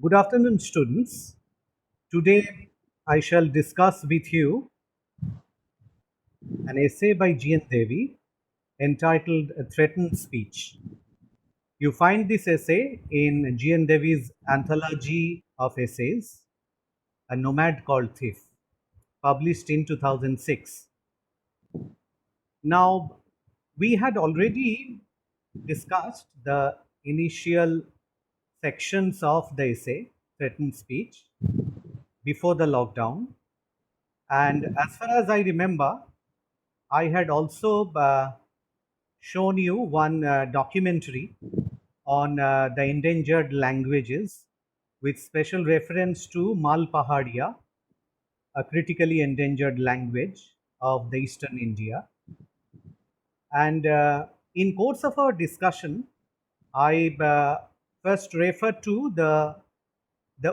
Good afternoon, students. Today I shall discuss with you an essay by G.N. Devi entitled Threatened Speech. You find this essay in G.N. Devi's anthology of essays, A Nomad Called Thief, published in 2006. Now, we had already discussed the initial sections of the essay, Threatened Speech, before the lockdown. And as far as I remember, I had also shown you one documentary on the endangered languages with special reference to Malpahariya, a critically endangered language of the eastern India. And in course of our discussion, I first referred to the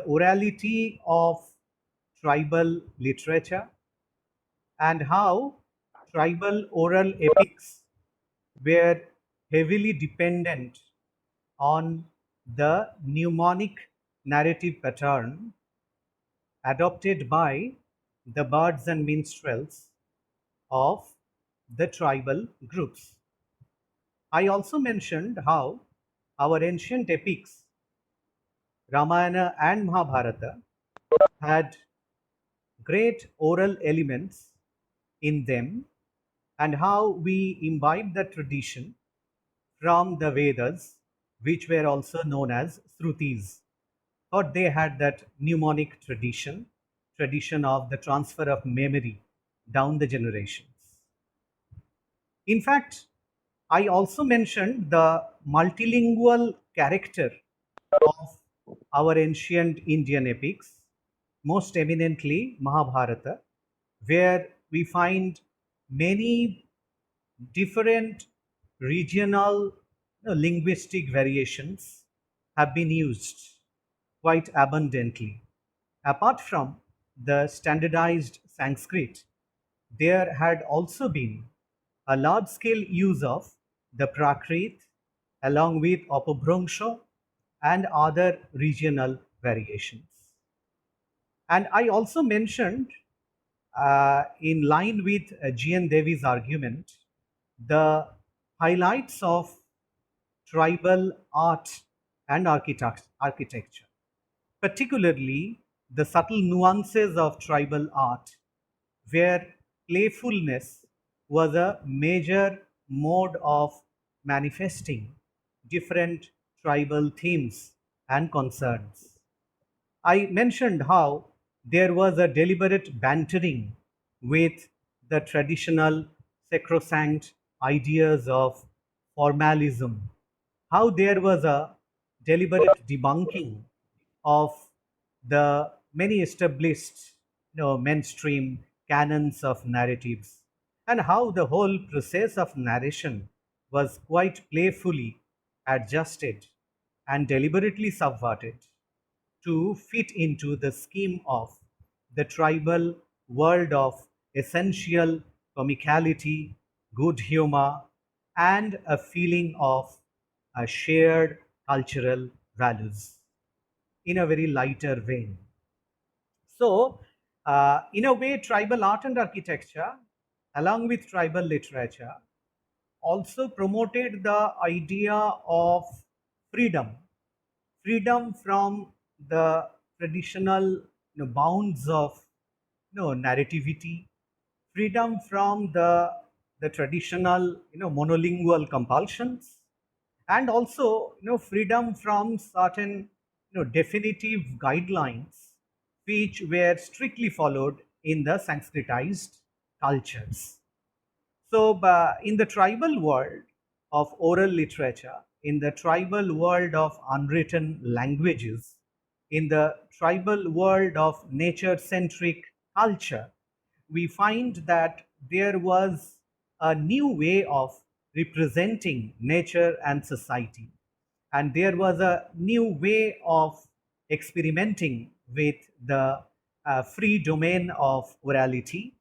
orality of tribal literature and how tribal oral epics were heavily dependent on the mnemonic narrative pattern adopted by the bards and minstrels of the tribal groups. I also mentioned how our ancient epics, Ramayana and Mahabharata, had great oral elements in them and how we imbibe the tradition from the Vedas, which were also known as Srutis, or they had that mnemonic tradition of the transfer of memory down the generations. In fact, I also mentioned the multilingual character of our ancient Indian epics, most eminently Mahabharata, where we find many different regional linguistic variations have been used quite abundantly. Apart from the standardized Sanskrit, there had also been a large scale use of the Prakrit along with Apabhrangsha and other regional variations. And I also mentioned, in line with G.N. Devi's argument, the highlights of tribal art and architecture, particularly the subtle nuances of tribal art, where playfulness was a major mode of manifesting different tribal themes and concerns. I mentioned how there was a deliberate bantering with the traditional sacrosanct ideas of formalism, how there was a deliberate debunking of the many established mainstream canons of narratives, and how the whole process of narration was quite playfully adjusted and deliberately subverted to fit into the scheme of the tribal world of essential comicality, good humor, and a feeling of a shared cultural values in a very lighter vein. So, in a way, tribal art and architecture, along with tribal literature, also promoted the idea of freedom, freedom from the traditional bounds of narrativity, freedom from the traditional monolingual compulsions, and also freedom from certain definitive guidelines which were strictly followed in the Sanskritized cultures. So, in the tribal world of oral literature, in the tribal world of unwritten languages, in the tribal world of nature centric culture, we find that there was a new way of representing nature and society. And there was a new way of experimenting with the free domain of orality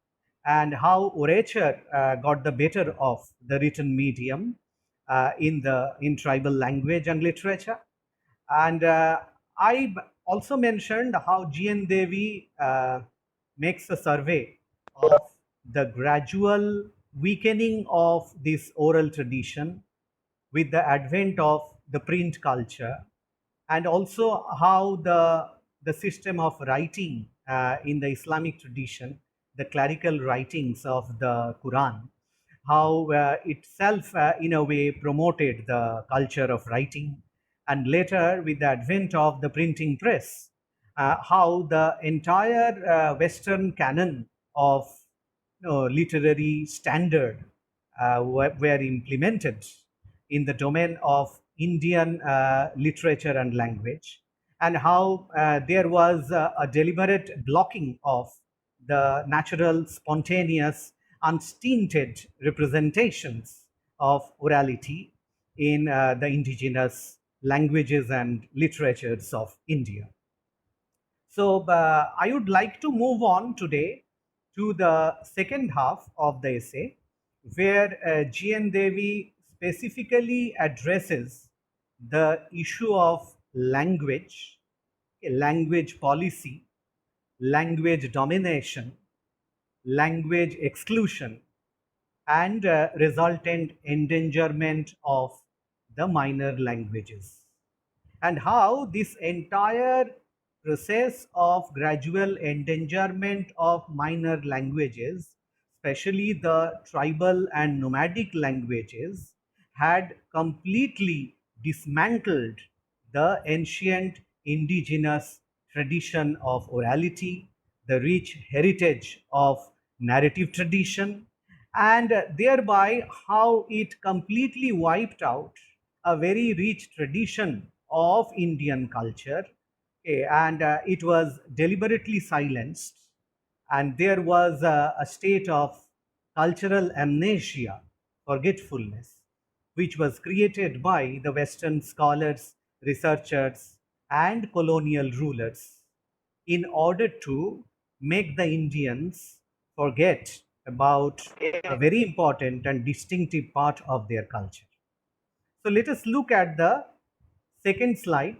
and how orature got the better of the written medium in tribal language and literature. And I also mentioned how G.N. Devi makes a survey of the gradual weakening of this oral tradition with the advent of the print culture, and also how the system of writing in the Islamic tradition, the clerical writings of the Quran, how itself in a way promoted the culture of writing, and later with the advent of the printing press, how the entire Western canon of literary standard were implemented in the domain of Indian literature and language, and how there was a deliberate blocking of the natural, spontaneous, unstinted representations of orality in the indigenous languages and literatures of India. So I would like to move on today to the second half of the essay, where G.N. Devi specifically addresses the issue of language, language policy, language domination, language exclusion, and resultant endangerment of the minor languages, and how this entire process of gradual endangerment of minor languages, especially the tribal and nomadic languages, had completely dismantled the ancient indigenous tradition of orality, the rich heritage of narrative tradition, and thereby how it completely wiped out a very rich tradition of Indian culture. And it was deliberately silenced, and there was a state of cultural amnesia, forgetfulness, which was created by the Western scholars, researchers, and colonial rulers in order to make the Indians forget about a very important and distinctive part of their culture. So let us look at the second slide,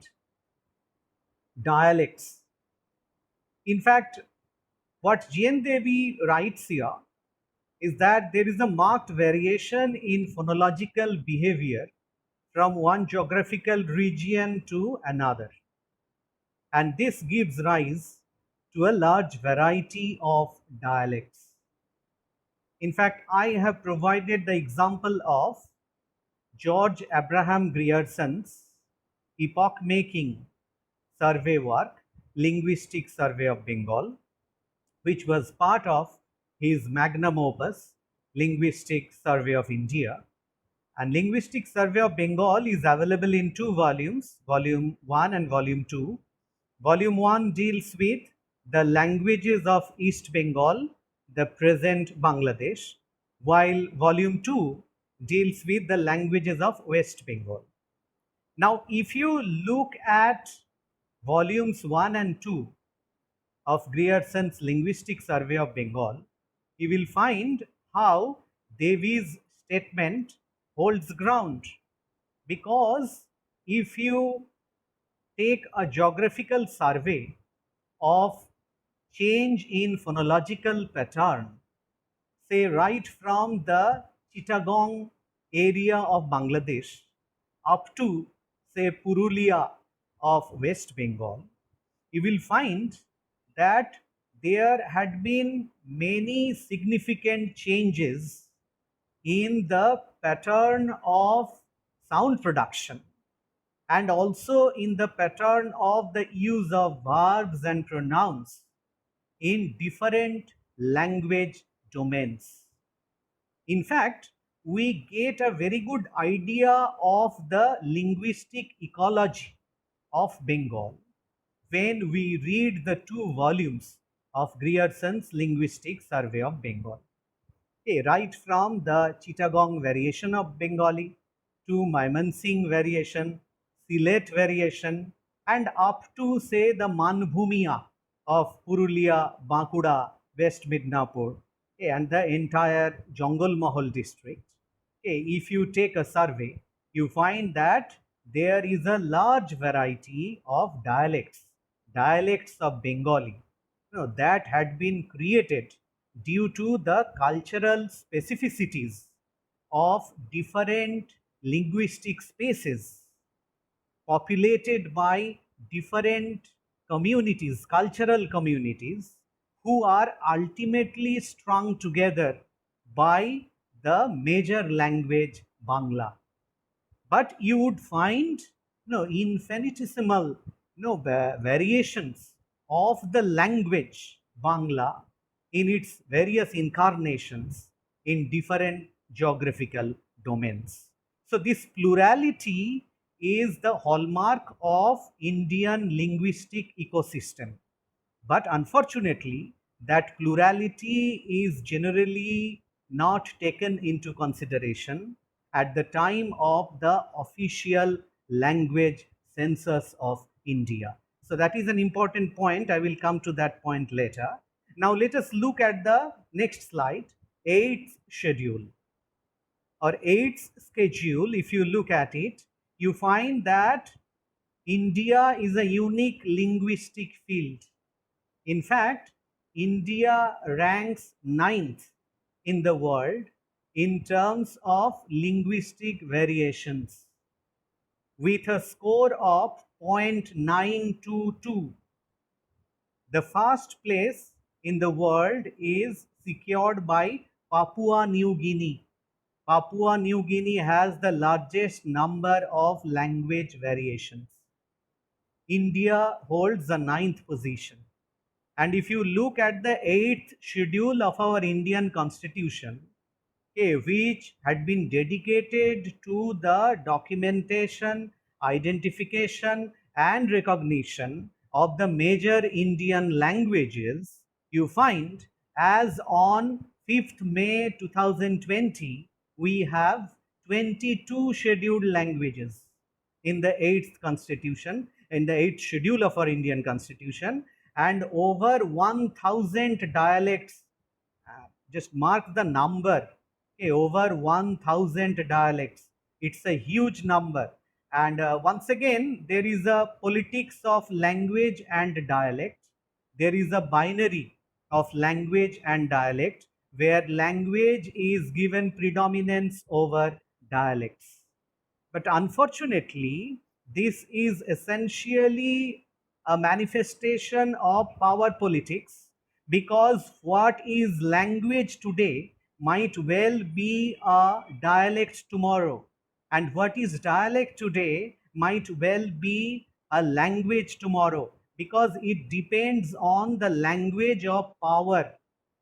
dialects. In fact, what G.N. Devi writes here is that there is a marked variation in phonological behavior from one geographical region to another, and this gives rise to a large variety of dialects. In fact, I have provided the example of George Abraham Grierson's epoch-making survey work, Linguistic Survey of Bengal, which was part of his magnum opus, Linguistic Survey of India. And Linguistic Survey of Bengal is available in two volumes, Volume 1 and Volume 2. Volume 1 deals with the languages of East Bengal, the present Bangladesh, while Volume 2 deals with the languages of West Bengal. Now, if you look at Volumes 1 and 2 of Grierson's Linguistic Survey of Bengal, you will find how Devi's statement holds ground, because if you take a geographical survey of change in phonological pattern, say right from the Chittagong area of Bangladesh up to say Purulia of West Bengal, you will find that there had been many significant changes in the pattern of sound production, and also in the pattern of the use of verbs and pronouns in different language domains. In fact, we get a very good idea of the linguistic ecology of Bengal when we read the two volumes of Grierson's Linguistic Survey of Bengal. Okay, right from the Chittagong variation of Bengali to Mymensingh variation, Sylhet variation, and up to say the Manbhumiya of Purulia, Bankura, West Midnapur, and the entire Jongal Mahal district. Okay, if you take a survey, you find that there is a large variety of dialects dialects of Bengali, that had been created due to the cultural specificities of different linguistic spaces populated by different communities, cultural communities, who are ultimately strung together by the major language Bangla. But you would find infinitesimal variations of the language Bangla in its various incarnations in different geographical domains. So this plurality is the hallmark of Indian linguistic ecosystem. But unfortunately, that plurality is generally not taken into consideration at the time of the official language census of India. So that is an important point. I will come to that point later. Now let us look at the next slide, eighth schedule or eighth schedule. If you look at it, you find that India is a unique linguistic field. In fact, India ranks ninth in the world in terms of linguistic variations with a score of 0.922. The first place in the world is secured by Papua New Guinea. Papua New Guinea has the largest number of language variations. India holds the ninth position. And if you look at the eighth schedule of our Indian Constitution, okay, which had been dedicated to the documentation, identification, and recognition of the major Indian languages, you find as on 5th May 2020, we have 22 scheduled languages in the 8th Constitution, in the 8th schedule of our Indian Constitution, and over 1000 dialects. Just mark the number, okay, over 1000 dialects. It's a huge number. And once again, there is a politics of language and dialect. There is a binary of language and dialect where language is given predominance over dialects. But unfortunately, this is essentially a manifestation of power politics, because what is language today might well be a dialect tomorrow, and what is dialect today might well be a language tomorrow, because it depends on the language of power.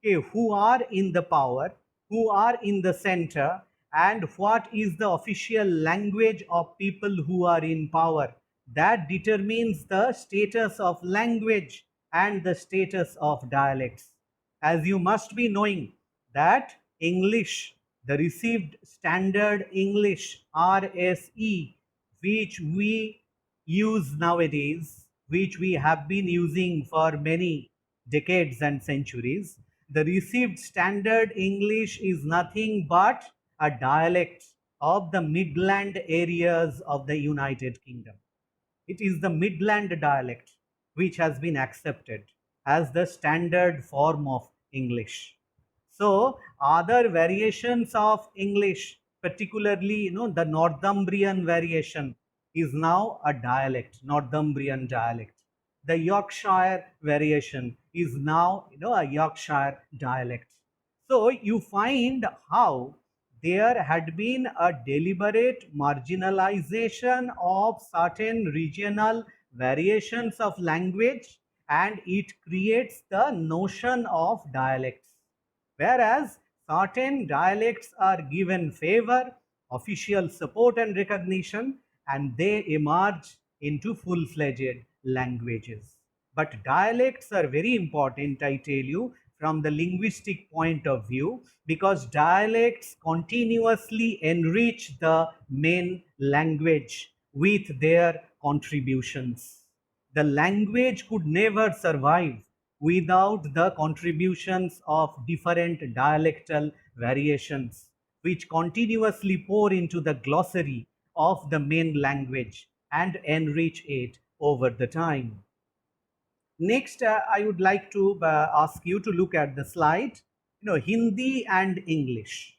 Okay, who are in the power, who are in the center, and what is the official language of people who are in power. That determines the status of language and the status of dialects. As you must be knowing that English, the received standard English, RSE, which we use nowadays, which we have been using for many decades and centuries, the received standard English is nothing but a dialect of the Midland areas of the United Kingdom. It is the Midland dialect which has been accepted as the standard form of English. So other variations of English, particularly the Northumbrian variation, is now a dialect, Northumbrian dialect. The Yorkshire variation is now a Yorkshire dialect. So you find how there had been a deliberate marginalization of certain regional variations of language, and it creates the notion of dialects. Whereas certain dialects are given favor, official support and recognition, and they emerge into full-fledged languages. But dialects are very important, I tell you, from the linguistic point of view, because dialects continuously enrich the main language with their contributions. The language could never survive without the contributions of different dialectal variations, which continuously pour into the glossary of the main language and enrich it over the time. Next, I would like to ask you to look at the slide, Hindi and English.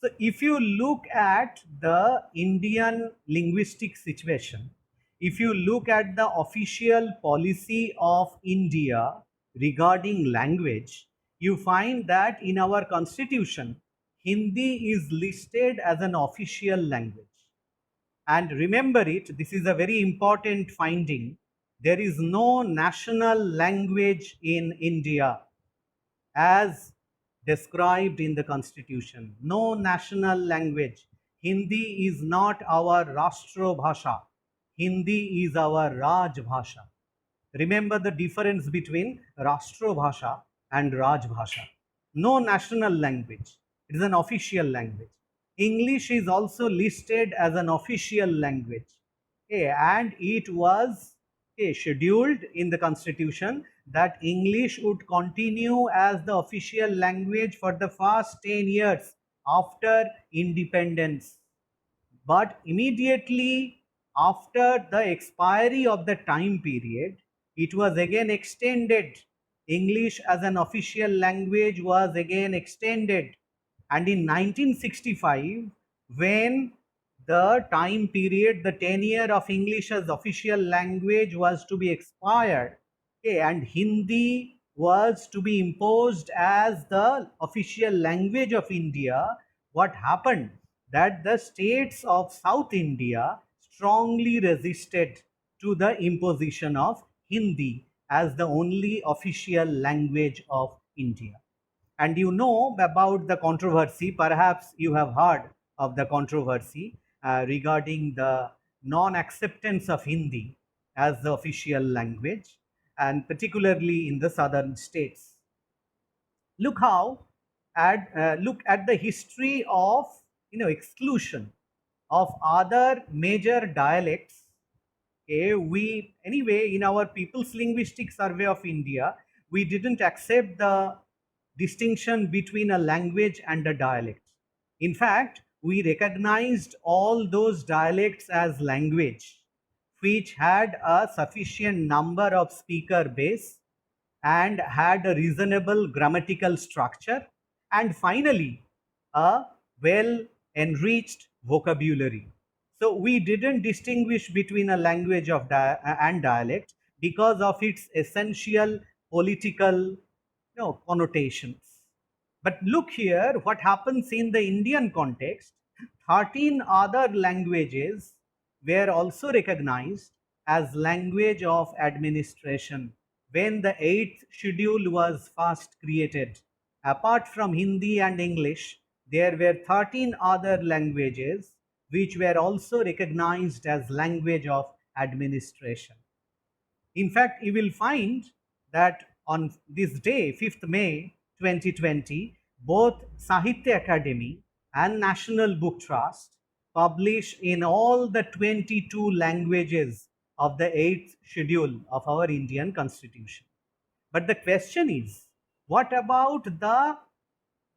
So if you look at the Indian linguistic situation, if you look at the official policy of India regarding language, you find that in our constitution, Hindi is listed as an official language. And remember it, this is a very important finding. There is no national language in India as described in the constitution. No national language. Hindi is not our Rashtra Bhasha. Hindi is our Raj Bhasha. Remember the difference between Rashtra Bhasha and Raj Bhasha. No national language. It is an official language. English is also listed as an official language. Okay, and it was scheduled in the constitution that English would continue as the official language for the first 10 years after independence. But immediately after the expiry of the time period, it was again extended. English as an official language was again extended. And in 1965, when the time period, the tenure of English as official language was to be expired, okay, and Hindi was to be imposed as the official language of India, what happened? That the states of South India strongly resisted to the imposition of Hindi as the only official language of India. And you know about the controversy, perhaps you have heard of the controversy regarding the non acceptance of Hindi as the official language, and particularly in the southern states. Look how look at the history of exclusion of other major dialects. Okay, we anyway in our People's Linguistic Survey of India, we didn't accept the distinction between a language and a dialect. In fact, we recognized all those dialects as language which had a sufficient number of speaker base and had a reasonable grammatical structure, and finally a well enriched vocabulary. So we didn't distinguish between a language of and dialect because of its essential political connotations. But look here, what happens in the Indian context, 13 other languages were also recognized as language of administration when the 8th schedule was first created. Apart from Hindi and English, there were 13 other languages which were also recognized as language of administration. In fact, you will find that on this day, 5th May 2020, both Sahitya Academy and National Book Trust publish in all the 22 languages of the 8th schedule of our Indian Constitution. But the question is, what about the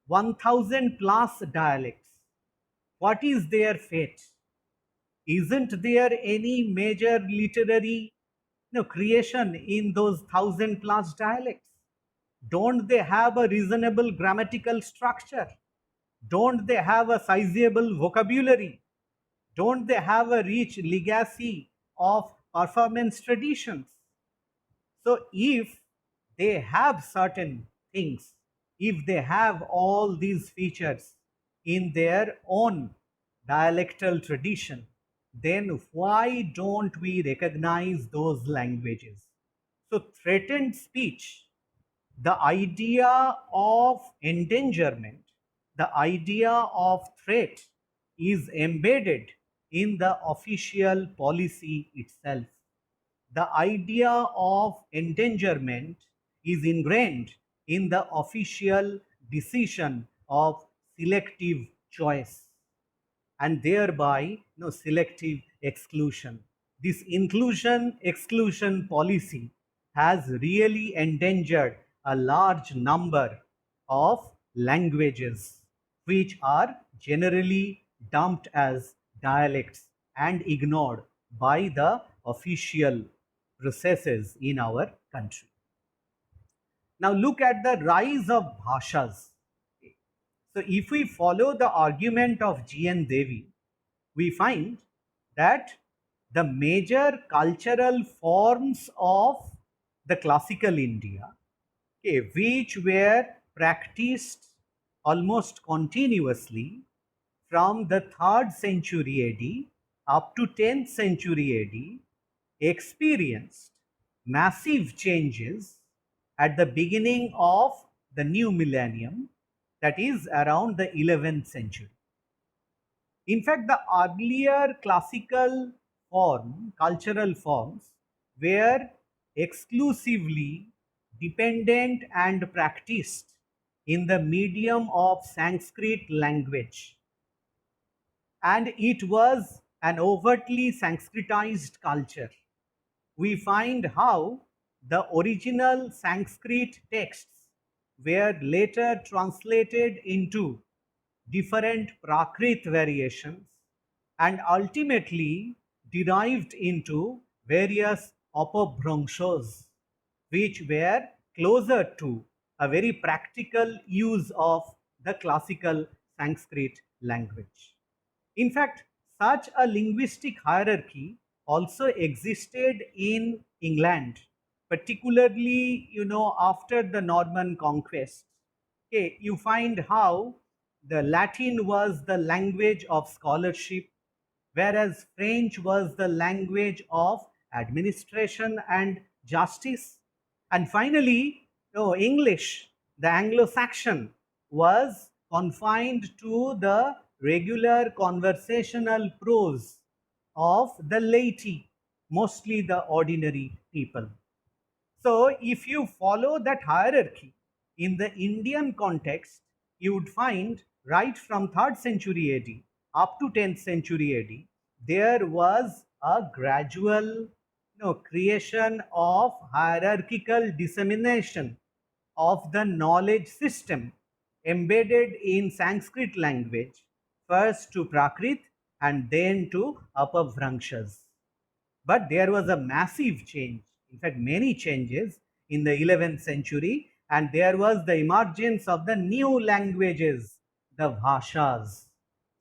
1000 plus dialects? What is their fate? Isn't there any major literary creation in those 1000 plus dialects? Don't they have a reasonable grammatical structure? Don't they have a sizable vocabulary? Don't they have a rich legacy of performance traditions? So if they have certain things, if they have all these features in their own dialectal tradition, then why don't we recognize those languages? So threatened speech, the idea of endangerment, the idea of threat is embedded in the official policy itself. The idea of endangerment is ingrained in the official decision of selective choice and thereby selective exclusion. This inclusion exclusion policy has really endangered a large number of languages which are generally dumped as dialects and ignored by the official processes in our country. Now look at the rise of bhashas. So if we follow the argument of G.N. Devi, we find that the major cultural forms of the classical India, okay, which were practiced almost continuously from the 3rd century AD up to 10th century AD, experienced massive changes at the beginning of the new millennium, that is around the 11th century. In fact, the earlier classical cultural forms, were exclusively dependent and practiced in the medium of Sanskrit language, and it was an overtly Sanskritized culture. We find how the original Sanskrit texts were later translated into different Prakrit variations and ultimately derived into various apabhranshas, which were closer to a very practical use of the classical Sanskrit language. In fact, such a linguistic hierarchy also existed in England, particularly, after the Norman conquest. Okay, you find how the Latin was the language of scholarship, whereas French was the language of administration and justice. And finally, English, the Anglo-Saxon, was confined to the regular conversational prose of the laity, mostly the ordinary people. So, if you follow that hierarchy in the Indian context, you would find right from 3rd century AD up to 10th century AD, there was a gradual creation of hierarchical dissemination of the knowledge system embedded in Sanskrit language, first to Prakrit and then to Apabhranshas. But there was a massive change, in fact, many changes in the 11th century, and there was the emergence of the new languages, the bhashas.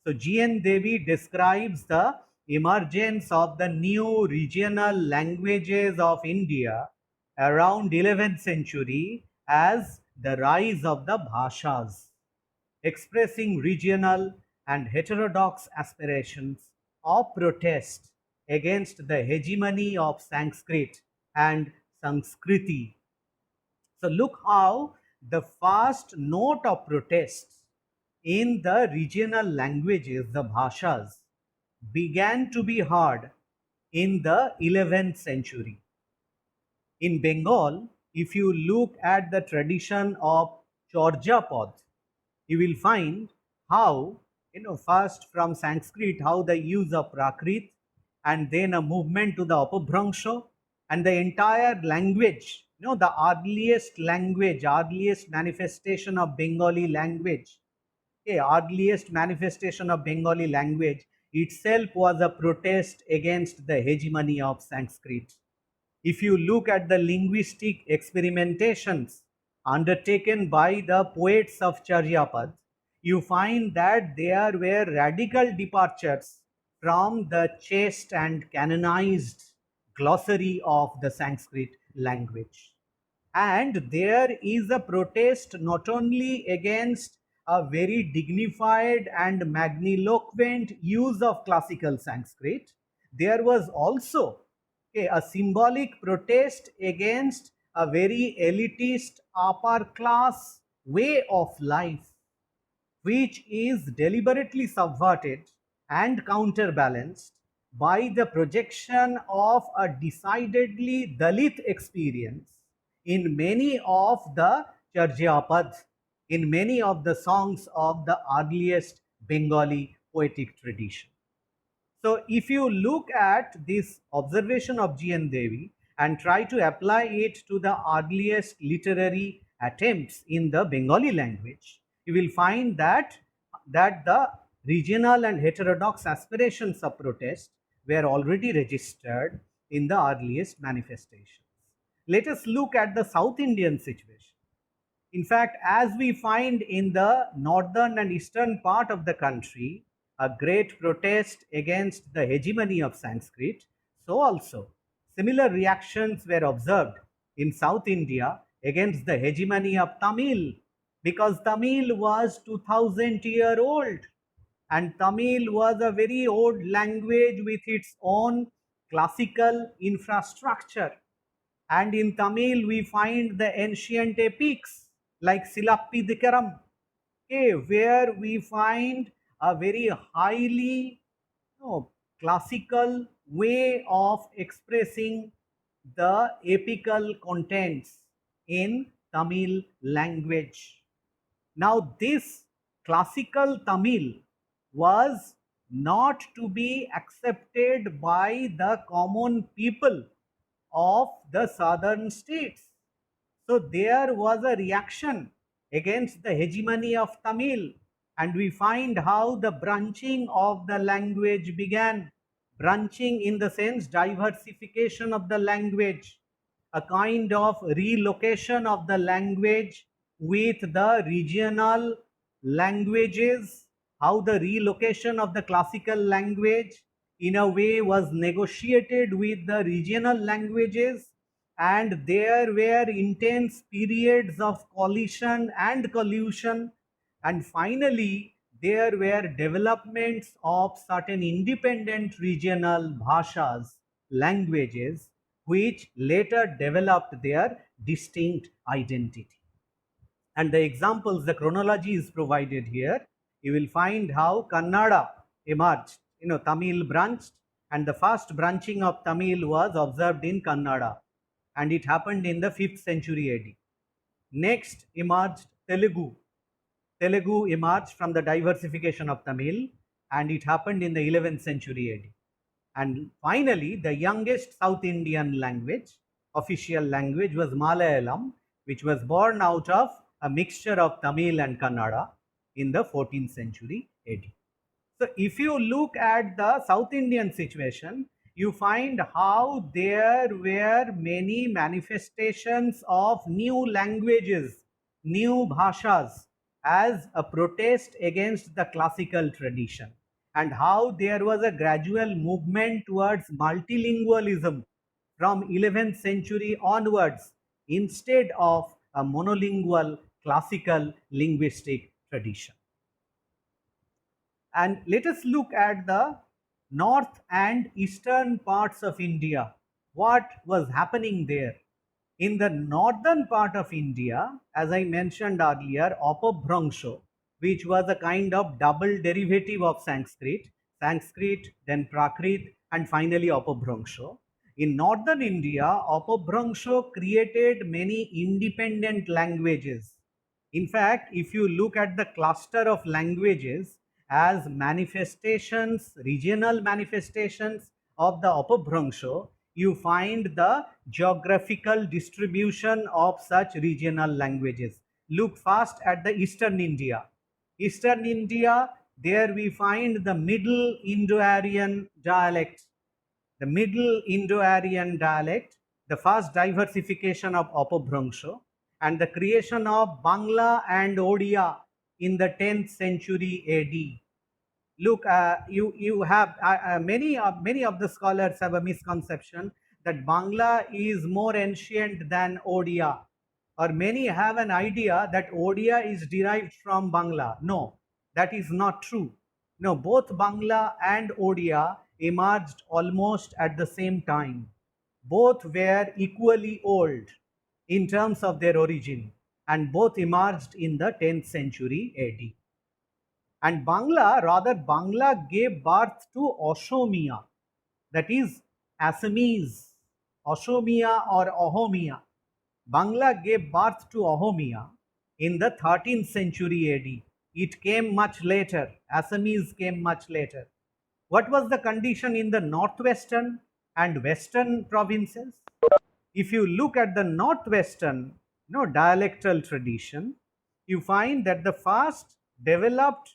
So, G.N. Devi describes the emergence of the new regional languages of India around 11th century as the rise of the bhashas, expressing regional and heterodox aspirations of protest against the hegemony of Sanskrit and Sanskriti. So, look how the first note of protest in the regional languages, the bhashas, began to be heard in the 11th century. In Bengal, if you look at the tradition of Chorjapad, you will find how, first from Sanskrit, how the use of Prakrit, and then a movement to the Apabhransha, and the entire language, the earliest language, earliest manifestation of Bengali language, earliest manifestation of Bengali language itself was a protest against the hegemony of Sanskrit. If you look at the linguistic experimentations undertaken by the poets of Charyapad, you find that there were radical departures from the chaste and canonized glossary of the Sanskrit language. And there is a protest not only against a very dignified and magniloquent use of classical Sanskrit, there was also a symbolic protest against a very elitist upper class way of life, which is deliberately subverted and counterbalanced by the projection of a decidedly Dalit experience in many of the Charjapad, in many of the songs of the earliest Bengali poetic tradition. So, if you look at this observation of G.N. Devi and try to apply it to the earliest literary attempts in the Bengali language, you will find that the regional and heterodox aspirations of protest were already registered in the earliest manifestations. Let us look at the South Indian situation. In fact, as we find in the northern and eastern part of the country a great protest against the hegemony of Sanskrit, so also similar reactions were observed in South India against the hegemony of Tamil, because Tamil was 2000-year old, and Tamil was a very old language with its own classical infrastructure. And in Tamil, we find the ancient epics like Silappidikaram, okay, where we find a very highly classical way of expressing the epical contents in Tamil language. Now, this classical Tamil was not to be accepted by the common people of the southern states. So there was a reaction against the hegemony of Tamil, and we find how the branching of the language began. Branching in the sense diversification of the language, a kind of relocation of the language with the regional languages, how the relocation of the classical language in a way was negotiated with the regional languages, and there were intense periods of coalition and collusion, and finally there were developments of certain independent regional bhashas, languages, which later developed their distinct identity. And the examples, the chronology is provided here. You will find how Kannada emerged, Tamil branched, and the first branching of Tamil was observed in Kannada, and it happened in the 5th century AD. Next emerged Telugu. Telugu emerged from the diversification of Tamil, and it happened in the 11th century AD. And finally, the youngest South Indian language, official language, was Malayalam, which was born out of a mixture of Tamil and Kannada in the 14th century AD. So if you look at the South Indian situation, you find how there were many manifestations of new languages, new bhashas, as a protest against the classical tradition, and how there was a gradual movement towards multilingualism from 11th century onwards, instead of a monolingual classical linguistic tradition. And let us look at the north and eastern parts of India. What was happening there? In the northern part of India, as I mentioned earlier, Apabhrangsha, which was a kind of double derivative of Sanskrit, then Prakrit, and finally Apabhrangsha. In northern India, Apabhrangsha created many independent languages. In fact, if you look at the cluster of languages as manifestations, regional manifestations of the Apabhrangsha, you find the geographical distribution of such regional languages. Look first at the Eastern India. Eastern India, there we find the Middle Indo-Aryan dialect. The Middle Indo-Aryan dialect, the first diversification of Apabhrangsha, and the creation of Bangla and Odia in the 10th century AD. Look, you have many of the scholars have a misconception that Bangla is more ancient than Odia, or many have an idea that Odia is derived from Bangla. No, that is not true. No, both Bangla and Odia emerged almost at the same time. Both were equally old in terms of their origin, and both emerged in the 10th century AD. And Bangla gave birth to Ashomiya, that is Assamese, Ashomiya or Ahomia. Bangla gave birth to Ahomia in the 13th century AD. It came much later. Assamese came much later. What was the condition in the northwestern and western provinces? If you look at the northwestern dialectal tradition, you find that the first developed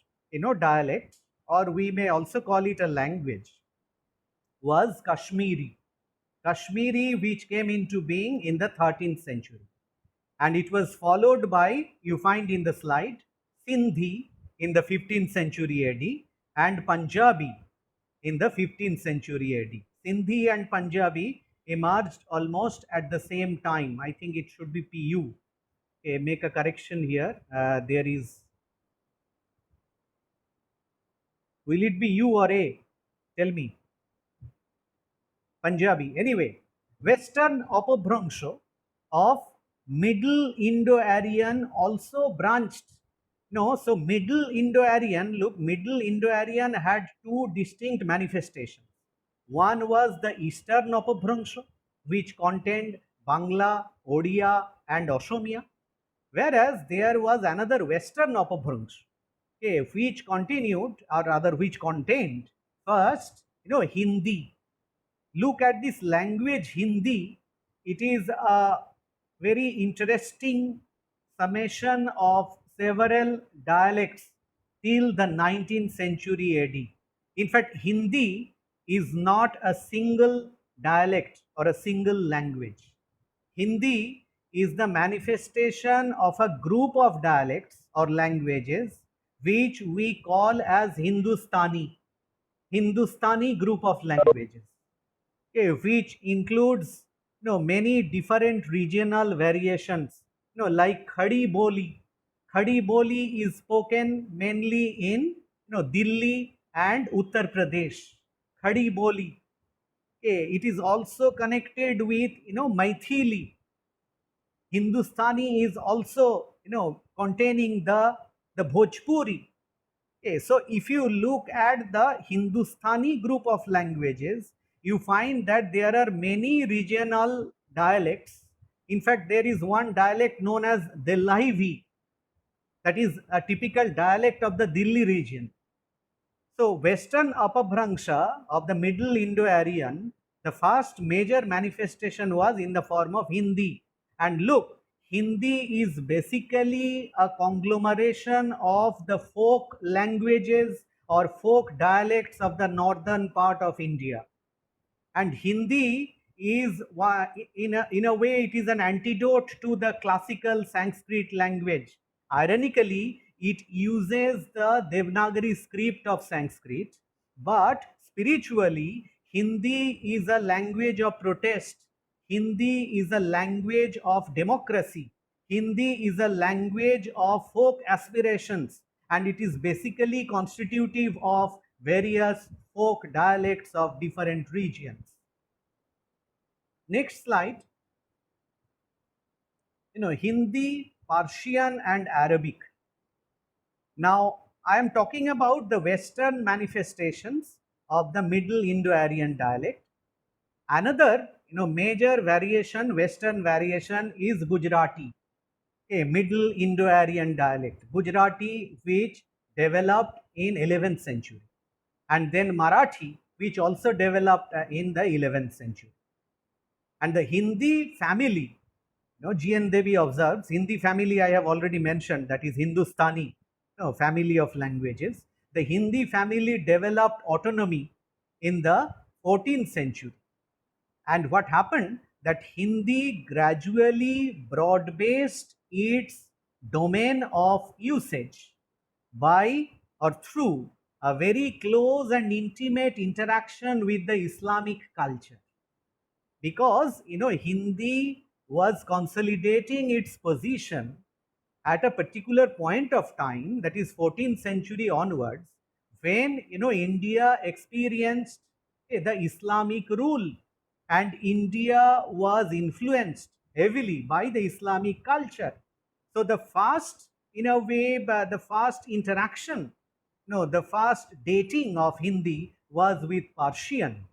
dialect, or we may also call it a language, was Kashmiri. Kashmiri, which came into being in the 13th century. And it was followed by, you find in the slide, Sindhi in the 15th century AD and Punjabi in the 15th century AD. Sindhi and Punjabi emerged almost at the same time. I think it should be PU. Okay, make a correction here. There is, will it be U or A? Tell me. Punjabi. Anyway, Western Apabhrangsha of Middle Indo-Aryan also branched. No, so Middle Indo-Aryan, look, Middle Indo-Aryan had two distinct manifestations. One was the Eastern Apabhrangsha, which contained Bangla, Odia, and Assamia, whereas there was another Western Apabhrangsha, okay, which continued, or rather which contained first, Hindi. Look at this language Hindi. It is a very interesting summation of several dialects till the 19th century AD. In fact, Hindi is not a single dialect or a single language. Hindi is the manifestation of a group of dialects or languages which we call as Hindustani group of languages, okay, which includes many different regional variations, like Khadi Boli. Khadi Boli is spoken mainly in Delhi and Uttar Pradesh. Khadi Boli. Okay, it is also connected with Maithili. Hindustani is also containing the Bhojpuri. Okay, so if you look at the Hindustani group of languages, you find that there are many regional dialects. In fact, there is one dialect known as Delhi, that is a typical dialect of the Delhi region. So, Western Apabhrangsha of the Middle Indo-Aryan, the first major manifestation was in the form of Hindi. And look, Hindi is basically a conglomeration of the folk languages or folk dialects of the northern part of India. And Hindi is, in a way, it is an antidote to the classical Sanskrit language. Ironically, it uses the Devanagari script of Sanskrit, but spiritually, Hindi is a language of protest. Hindi is a language of democracy. Hindi is a language of folk aspirations, and it is basically constitutive of various folk dialects of different regions. Next slide. Hindi, Persian, and Arabic. Now, I am talking about the Western manifestations of the Middle Indo-Aryan dialect. Another, major variation, Western variation is Gujarati, a Middle Indo-Aryan dialect. Gujarati, which developed in 11th century, and then Marathi, which also developed in the 11th century. And the Hindi family, G.N. Devi observes, Hindi family I have already mentioned, that is Hindustani, family of languages. The Hindi family developed autonomy in the 14th century. And what happened, that Hindi gradually broad-based its domain of usage by or through a very close and intimate interaction with the Islamic culture. Because Hindi was consolidating its position at a particular point of time, that is 14th century onwards, when India experienced the Islamic rule, and India was influenced heavily by the Islamic culture. So the first, in a way, the first interaction, the first dating of Hindi was with Persian.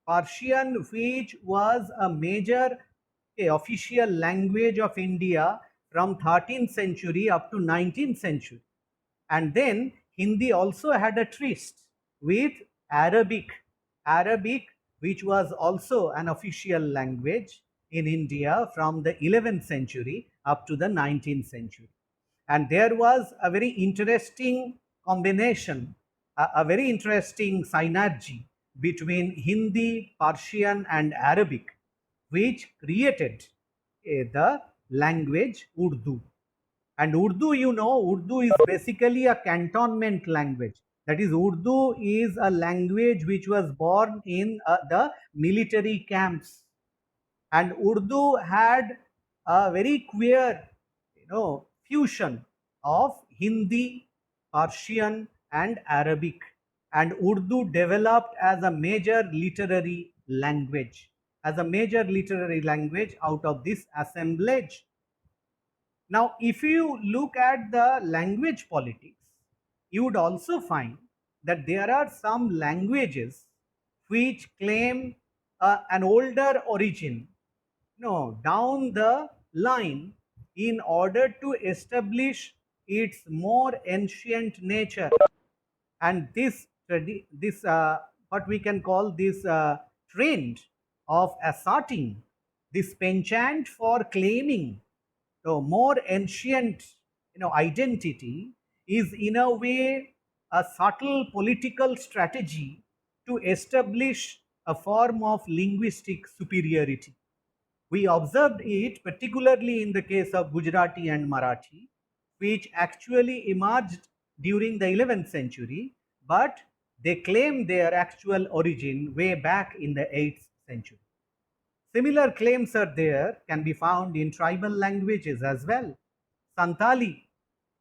Persian, which was a major official language of India from 13th century up to 19th century. And then Hindi also had a tryst with Arabic. Arabic, which was also an official language in India from the 11th century up to the 19th century. And there was a very interesting combination, a very interesting synergy between Hindi, Persian, and Arabic, which created the language Urdu. And Urdu, Urdu is basically a cantonment language. That is, Urdu is a language which was born in the military camps. And Urdu had a very queer, fusion of Hindi, Persian, and Arabic. And Urdu developed as a major literary language, out of this assemblage. Now, if you look at the language politics, you would also find that there are some languages which claim an older origin, down the line, in order to establish its more ancient nature. And this what we can call this trend of asserting this penchant for claiming more ancient identity is in a way a subtle political strategy to establish a form of linguistic superiority. We observed it particularly in the case of Gujarati and Marathi, which actually emerged during the 11th century, but they claim their actual origin way back in the 8th century. Similar claims are there, can be found in tribal languages as well. Santali,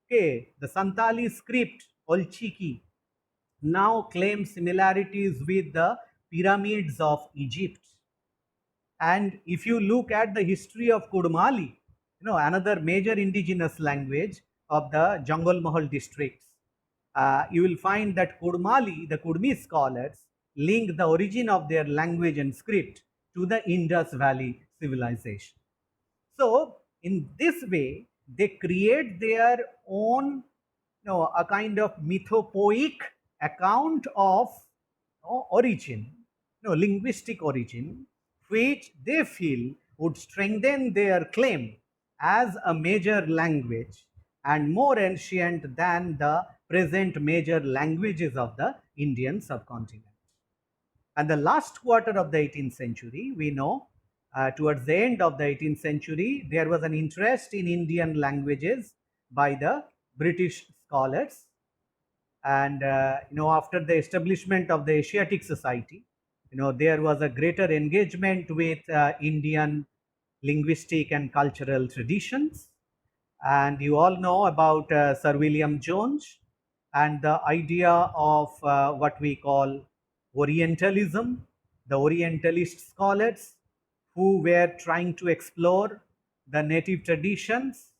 okay, the Santali script, Olchiki, now claims similarities with the pyramids of Egypt. And if you look at the history of Kudmali, another major indigenous language of the Jangal Mahal districts, you will find that Kudmali, the Kudmi scholars, link the origin of their language and script to the Indus Valley civilization. So, in this way, they create their own, a kind of mythopoeic account of origin, linguistic origin, which they feel would strengthen their claim as a major language and more ancient than the present major languages of the Indian subcontinent. And the last quarter of the 18th century, we know, towards the end of the 18th century, there was an interest in Indian languages by the British scholars. And after the establishment of the Asiatic Society, there was a greater engagement with Indian linguistic and cultural traditions. And you all know about Sir William Jones and the idea of what we call Orientalism, the Orientalist scholars who were trying to explore the native traditions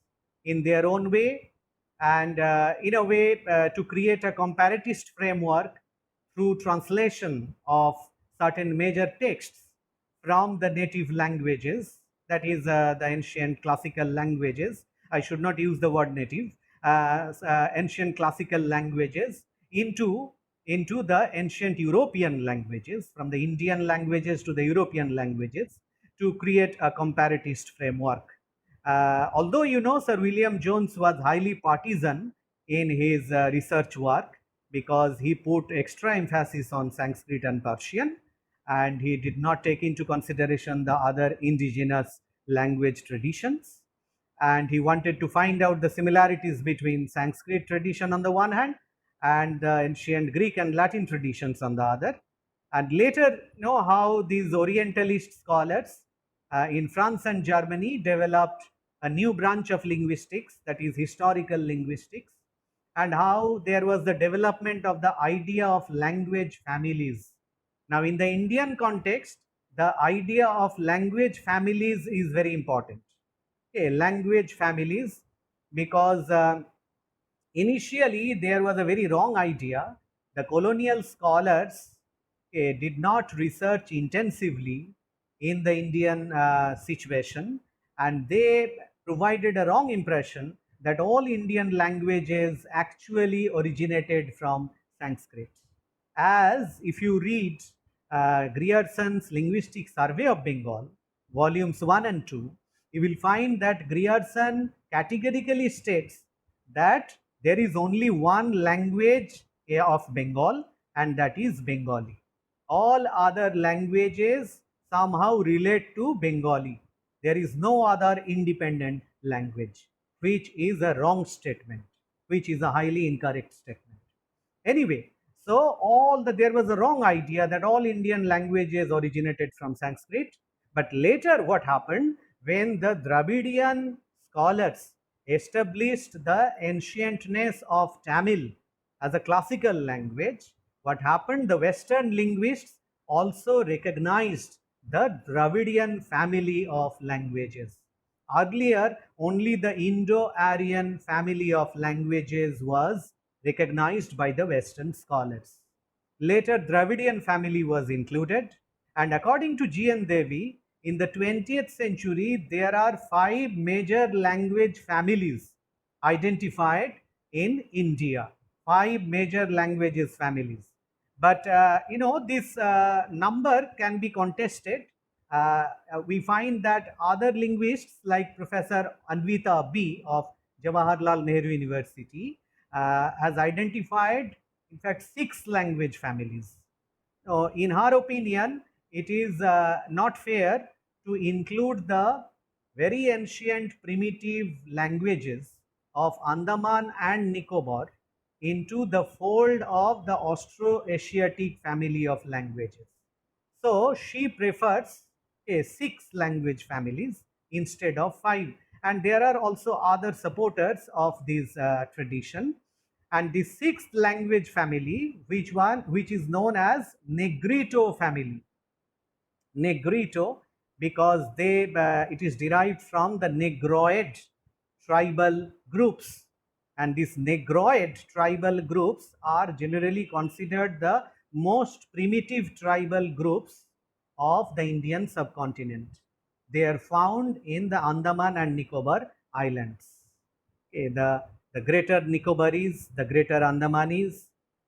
in their own way, and in a way to create a comparatist framework through translation of certain major texts from the native languages, that is the ancient classical languages. I should not use the word native, ancient classical languages into the ancient European languages, from the Indian languages to the European languages, to create a comparatist framework. Although Sir William Jones was highly partisan in his research work, because he put extra emphasis on Sanskrit and Persian, and he did not take into consideration the other indigenous language traditions. And he wanted to find out the similarities between Sanskrit tradition on the one hand and the ancient Greek and Latin traditions on the other. And later, how these Orientalist scholars in France and Germany developed a new branch of linguistics, that is historical linguistics, and how there was the development of the idea of language families. Now, in the Indian context, the idea of language families is very important. Okay, language families, because initially there was a very wrong idea. The colonial scholars did not research intensively in the Indian situation, and they provided a wrong impression that all Indian languages actually originated from Sanskrit. As if you read Grierson's Linguistic Survey of Bengal, volumes 1 and 2, you will find that Grierson categorically states that there is only one language of Bengal, and that is Bengali. All other languages somehow relate to Bengali. There is no other independent language, which is a wrong statement, which is a highly incorrect statement. Anyway, so there was a wrong idea that all Indian languages originated from Sanskrit. But later what happened, when the Dravidian scholars established the ancientness of Tamil as a classical language, what happened, the Western linguists also recognized the Dravidian family of languages. Earlier, only the Indo-Aryan family of languages was recognized by the Western scholars. Later, Dravidian family was included, and according to G.N. Devi, in the 20th century, there are 5 major language families identified in India. 5 major languages families. But this number can be contested. We find that other linguists like Professor Anvita B of Jawaharlal Nehru University has identified, in fact, 6 language families. So, in her opinion, it is not fair to include the very ancient primitive languages of Andaman and Nicobar into the fold of the Austro-Asiatic family of languages. So she prefers a 6 language families instead of 5. And there are also other supporters of this tradition. And the 6th language family, which is known as Negrito family. Negrito, because it is derived from the Negroid tribal groups, and these Negroid tribal groups are generally considered the most primitive tribal groups of the Indian subcontinent. They are found in the Andaman and Nicobar Islands. Okay, the Greater Nicobaris, the Greater Andamanis,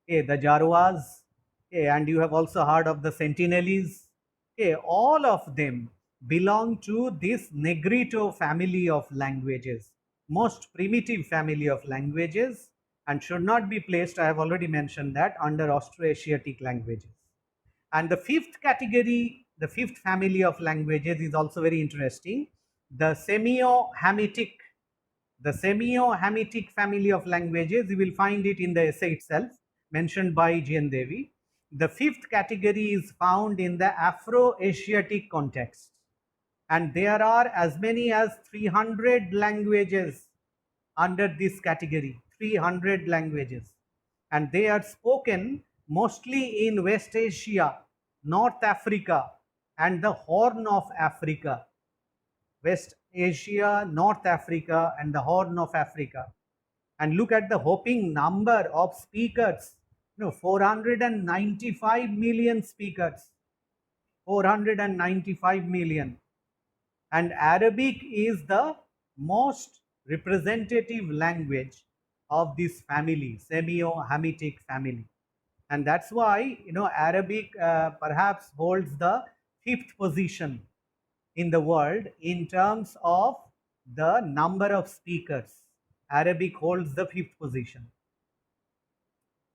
okay, the Jarwas, okay, and you have also heard of the Sentinelese. Okay, all of them belong to this Negrito family of languages, most primitive family of languages, and should not be placed, I have already mentioned that, under Austroasiatic languages. And the 5th category, the 5th family of languages is also very interesting, the Semio-Hamitic. The Semio-Hamitic family of languages, you will find it in the essay itself, mentioned by G.N. Devi. The 5th category is found in the Afro-Asiatic context. And there are as many as 300 languages under this category, 300 languages. And they are spoken mostly in West Asia, North Africa, and the Horn of Africa. West Asia, North Africa, and the Horn of Africa. And look at the whopping number of speakers. 495 million speakers. 495 million. And Arabic is the most representative language of this family, Semio-Hamitic family. And that's why, Arabic perhaps holds the 5th position in the world in terms of the number of speakers. Arabic holds the 5th position.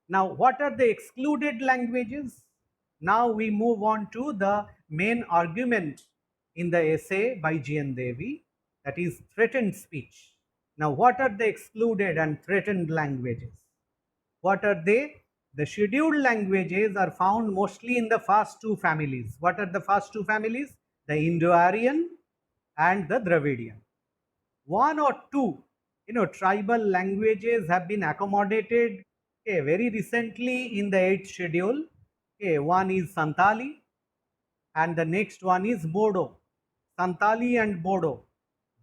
Now, what are the excluded languages? Now we move on to the main argument in the essay by G.N. Devi, that is threatened speech. Now, what are the excluded and threatened languages? What are they? The scheduled languages are found mostly in the first 2 families. What are the first 2 families? The Indo-Aryan and the Dravidian. 1 or 2, tribal languages have been accommodated very recently in the 8th schedule. One is Santali and the next one is Bodo. Santali and Bodo,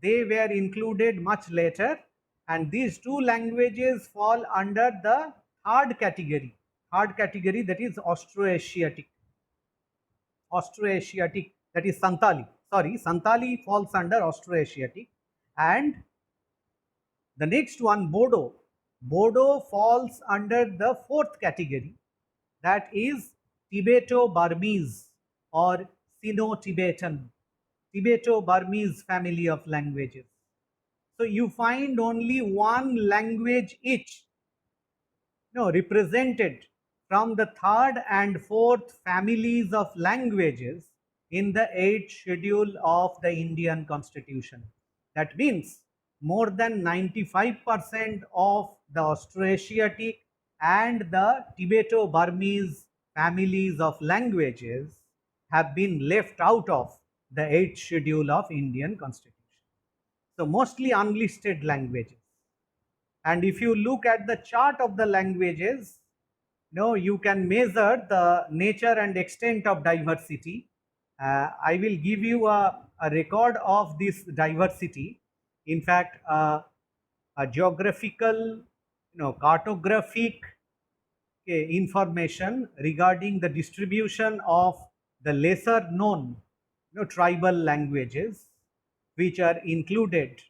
they were included much later, and these 2 languages fall under the third category, that is Austroasiatic. Austroasiatic, that is Santali. Sorry, Santali falls under Austroasiatic. And the next one, Bodo. Bodo falls under the 4th category, that is Tibeto-Burmese or Sino-Tibetan. Tibeto-Burmese family of languages. So you find only 1 language each represented from the third and fourth families of languages in the 8th schedule of the Indian Constitution. That means more than 95% of the Austroasiatic and the Tibeto-Burmese families of languages have been left out of the 8th schedule of Indian Constitution. So mostly unlisted languages. And if you look at the chart of the languages, you can measure the nature and extent of diversity. I will give you a record of this diversity. In fact, a geographical, cartographic information regarding the distribution of the lesser known tribal languages which are included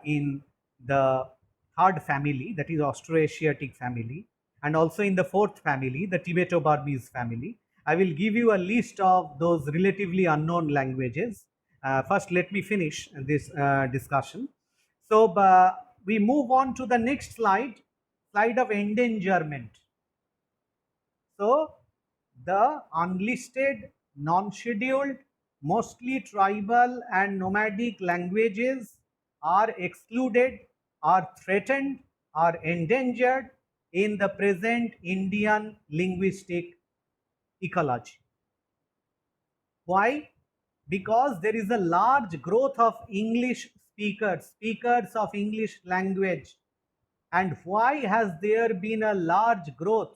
in the third family, that is Austroasiatic family, and also in the fourth family, the Tibeto-Burmese family. I will give you a list of those relatively unknown languages. First, let me finish this discussion. So, we move on to the next slide, slide of endangerment. So, the unlisted, non-scheduled, mostly tribal and nomadic languages are excluded, are threatened, are endangered in the present Indian linguistic ecology. Why? Because there is a large growth of English speakers of English language. And why has there been a large growth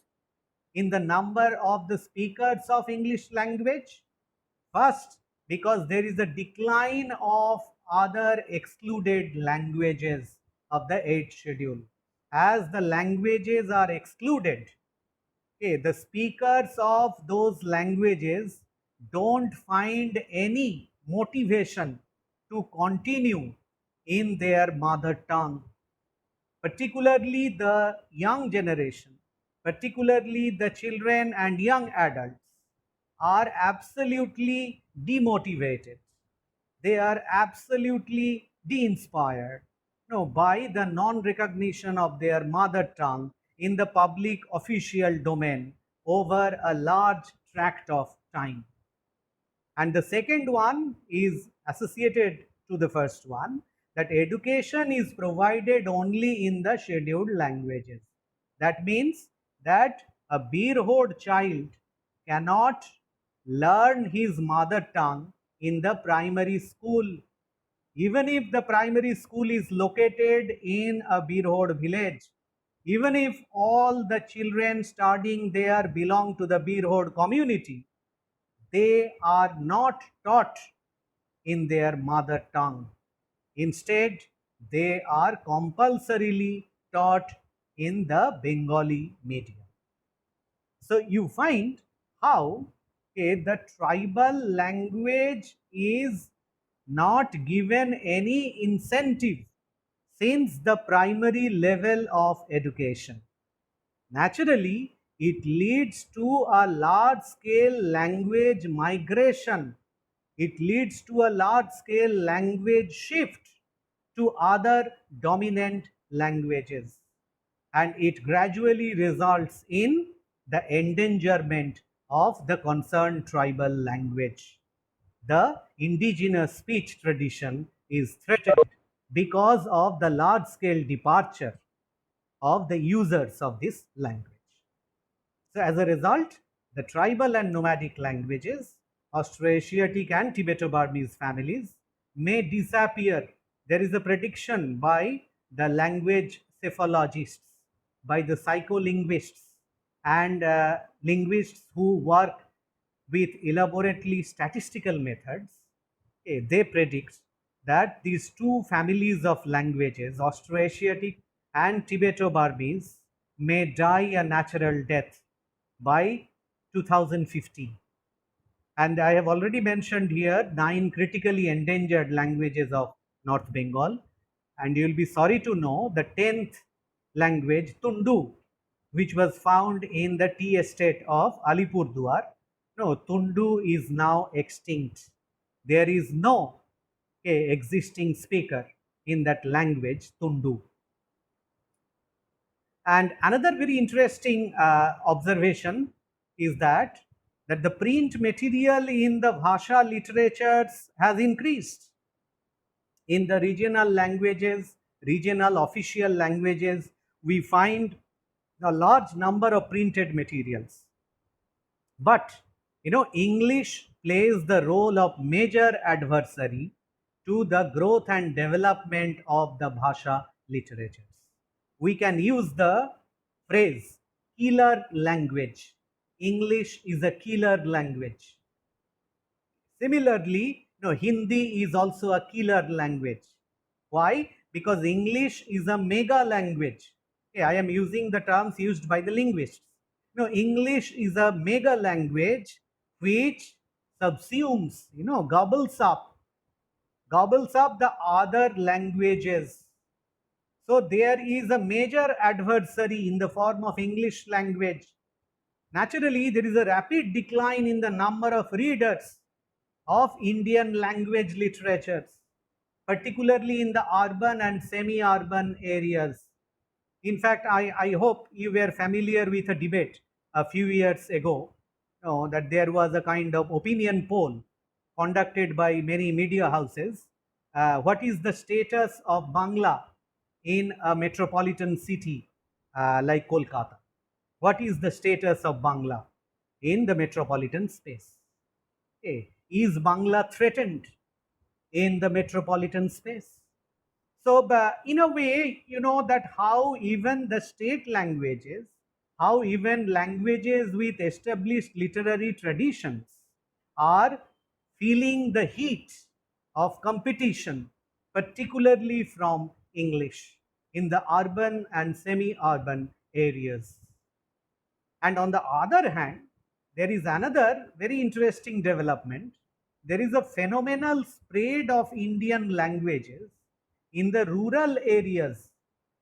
in the number of the speakers of English language? First, because there is a decline of other excluded languages of the 8th schedule. As the languages are excluded, the speakers of those languages don't find any motivation to continue in their mother tongue, particularly the young generation, particularly the children and young adults, are absolutely demotivated. They are absolutely de-inspired by the non-recognition of their mother tongue in the public official domain over a large tract of time. And the second one is associated to the first one, that education is provided only in the scheduled languages. That means that a Birhod child cannot learn his mother tongue in the primary school. Even if the primary school is located in a Birhod village, even if all the children studying there belong to the Birhod community, they are not taught in their mother tongue. Instead, they are compulsorily taught in the Bengali medium. So you find how the tribal language is not given any incentive since the primary level of education. Naturally, it leads to a large scale language migration. It leads to a large scale language shift to other dominant languages, and it gradually results in the endangerment of the concerned tribal language. The indigenous speech tradition is threatened because of the large scale departure of the users of this language. So as a result, the tribal and nomadic languages, Austroasiatic and Tibeto-Burmese families may disappear. There is a prediction by the language cephalogists, by the psycholinguists and linguists who work with elaborately statistical methods. They predict that these two families of languages, Austroasiatic and Tibeto-Burmese, may die a natural death by 2050. And I have already mentioned here 9 critically endangered languages of North Bengal. And you will be sorry to know the 10th language, Tundu, which was found in the tea estate of Alipurduar. No, Tundu is now extinct. There is no existing speaker in that language, Tundu. And another very interesting observation is that the print material in the Bhasha literatures has increased. In the regional languages, regional official languages, we find a large number of printed materials. But English plays the role of major adversary to the growth and development of the Bhasha literatures. We can use the phrase killer language. English is a killer language. Similarly, Hindi is also a killer language. Why? Because English is a mega language. Okay, I am using the terms used by the linguists. English is a mega language which subsumes, gobbles up the other languages. So there is a major adversary in the form of English language. Naturally, there is a rapid decline in the number of readers of Indian language literatures, particularly in the urban and semi-urban areas. In fact, I hope you were familiar with a debate a few years ago, that there was a kind of opinion poll conducted by many media houses. What is the status of Bangla in a metropolitan city like Kolkata? What is the status of Bangla in the metropolitan space? Okay. Is Bangla threatened in the metropolitan space? So, in a way, that how even the state languages, how even languages with established literary traditions are feeling the heat of competition, particularly from English in the urban and semi-urban areas. And on the other hand, there is another very interesting development. There is a phenomenal spread of Indian languages in the rural areas.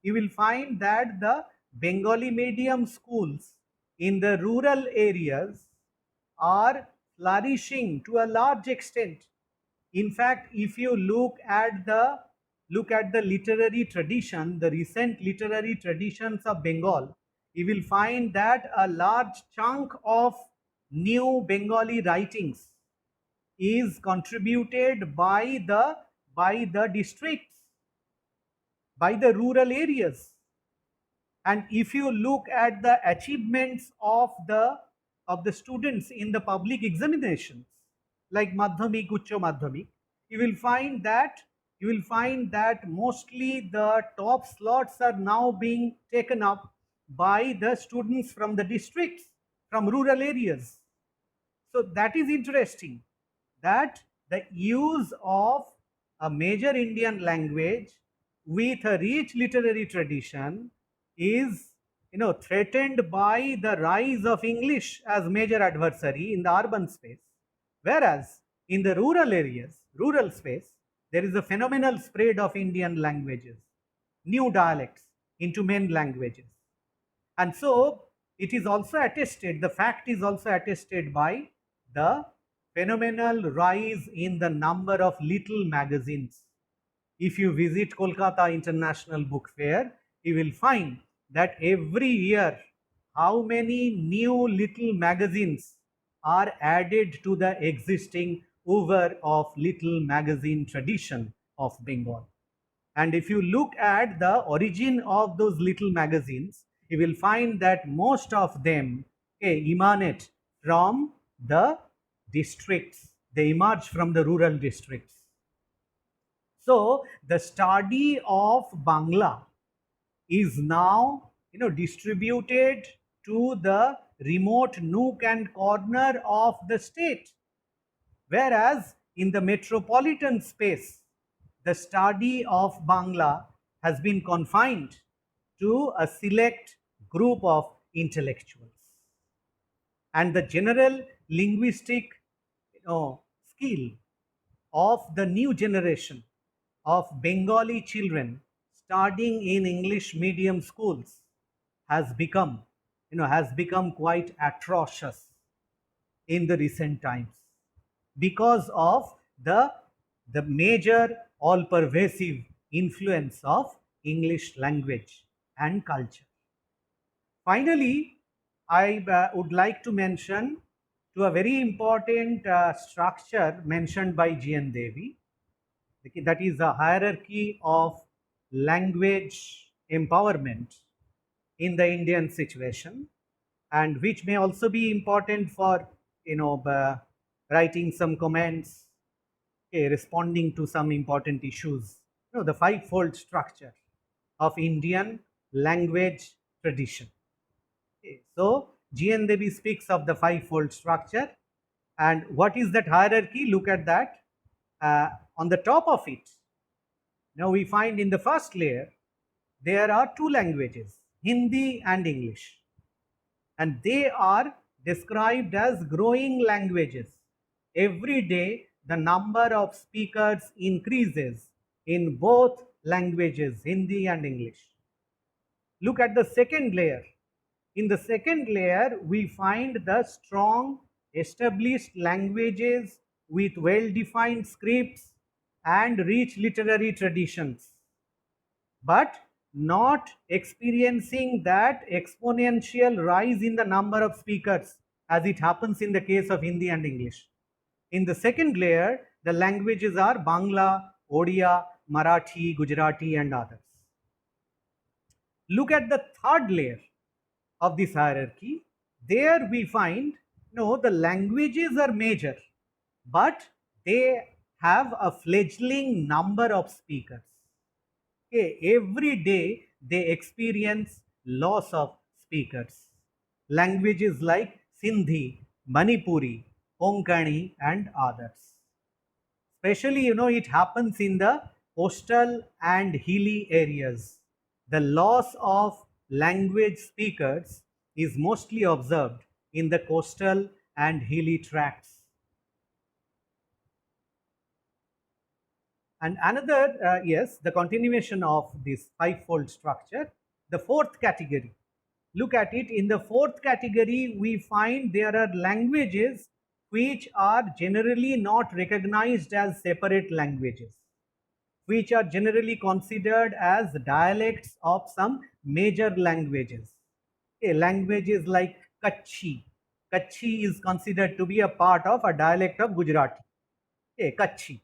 You will find that the Bengali medium schools in the rural areas are flourishing to a large extent. In fact, if you look at the literary tradition, the recent literary traditions of Bengal, you will find that a large chunk of new Bengali writings is contributed by the districts, by the rural areas. And if you look at the achievements of the students in the public examinations like Madhyamik, Uccha Madhyamik, you will find that mostly the top slots are now being taken up by the students from the districts, from rural areas. So that is interesting, that the use of a major Indian language with a rich literary tradition is threatened by the rise of English as major adversary in the urban space, whereas in the rural areas, rural space, there is a phenomenal spread of Indian languages, new dialects into main languages. And so it is also attested, the fact is also attested by the phenomenal rise in the number of little magazines. If you visit Kolkata International Book Fair, you will find that every year how many new little magazines are added to the existing oeuvre of little magazine tradition of Bengal. And if you look at the origin of those little magazines, you will find that most of them emanate from the districts. They emerge from the rural districts. So the study of Bangla is now distributed to the remote nook and corner of the state, whereas in the metropolitan space the study of Bangla has been confined to a select group of intellectuals. And the general linguistic skill of the new generation of Bengali children studying in English medium schools has become quite atrocious in the recent times because of the major all pervasive influence of English language and culture. Finally, I would like to mention to a very important structure mentioned by G.N. Devi, that is a hierarchy of language empowerment in the Indian situation, and which may also be important for writing some comments, responding to some important issues. The fivefold structure of Indian language tradition. Okay, so G.N. Devi speaks of the fivefold structure, and what is that hierarchy? Look at that. On the top of it, now we find in the first layer there are two languages, Hindi and English, and they are described as growing languages. Every day the number of speakers increases in both languages, Hindi and English. Look at the second layer. In the second layer, we find the strong established languages with well-defined scripts and rich literary traditions, but not experiencing that exponential rise in the number of speakers as it happens in the case of Hindi and English. In the second layer, the languages are Bangla, Odia, Marathi, Gujarati and others. Look at the third layer of this hierarchy. There we find, the languages are major, but they have a fledgling number of speakers. Okay, every day they experience loss of speakers. Languages like Sindhi, Manipuri, Konkani and others. Especially, it happens in the coastal and hilly areas. The loss of language speakers is mostly observed in the coastal and hilly tracts. And another, yes, the continuation of this fivefold structure, the fourth category. Look at it. In the fourth category, we find there are languages which are generally not recognized as separate languages, which are generally considered as dialects of some major languages. Okay, languages like Kutchi. Kutchi is considered to be a part of a dialect of Gujarati. Okay, Kutchi.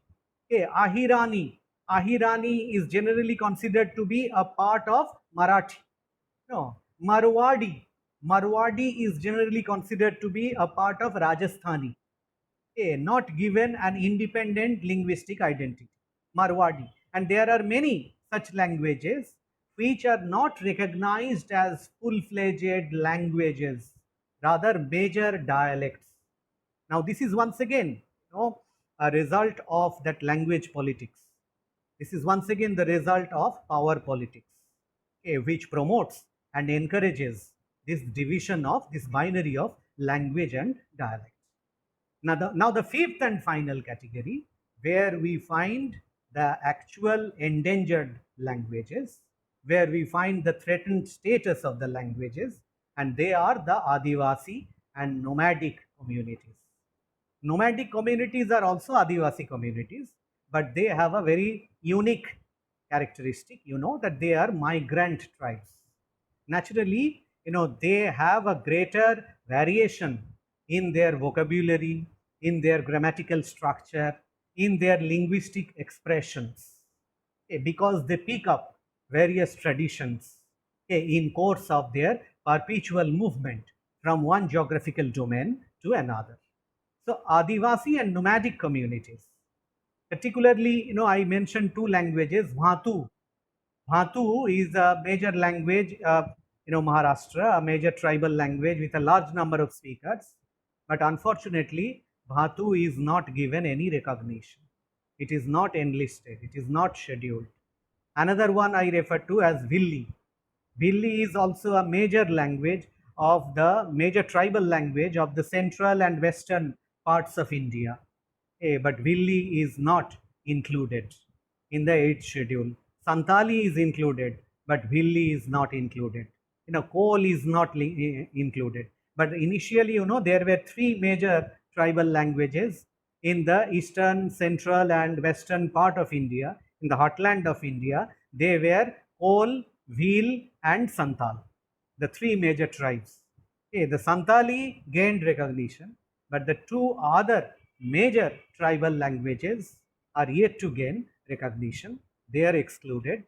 Okay, Ahirani. Ahirani is generally considered to be a part of Marathi. No, Marwadi. Marwadi is generally considered to be a part of Rajasthani. Okay, not given an independent linguistic identity. Marwadi. And there are many such languages which are not recognized as full-fledged languages, rather major dialects. Now this is once again, a result of that language politics. This is once again the result of power politics, okay, which promotes and encourages this division of this binary of language and dialect. Now the fifth and final category, where we find the actual endangered languages, where we find the threatened status of the languages, and they are the Adivasi and nomadic communities. Nomadic communities are also Adivasi communities, but they have a very unique characteristic, that they are migrant tribes. Naturally, they have a greater variation in their vocabulary, in their grammatical structure, in their linguistic expressions, because they pick up various traditions in course of their perpetual movement from one geographical domain to another. So Adivasi and nomadic communities, particularly, I mentioned two languages, Bhatu. Bhatu is a major language, Maharashtra, a major tribal language with a large number of speakers. But unfortunately, Bhatu is not given any recognition. It is not enlisted. It is not scheduled. Another one I refer to as Villi. Villi is also a major language of the major tribal language of the central and western parts of India. But Villi is not included in the 8th schedule. Santali is included, but Villi is not included. Kol is not included. But initially, there were three major tribal languages in the eastern, central and western part of India, in the heartland of India. They were Kol, Bhil and Santal. the three major tribes. Okay, the Santali gained recognition, but the two other major tribal languages are yet to gain recognition. They are excluded,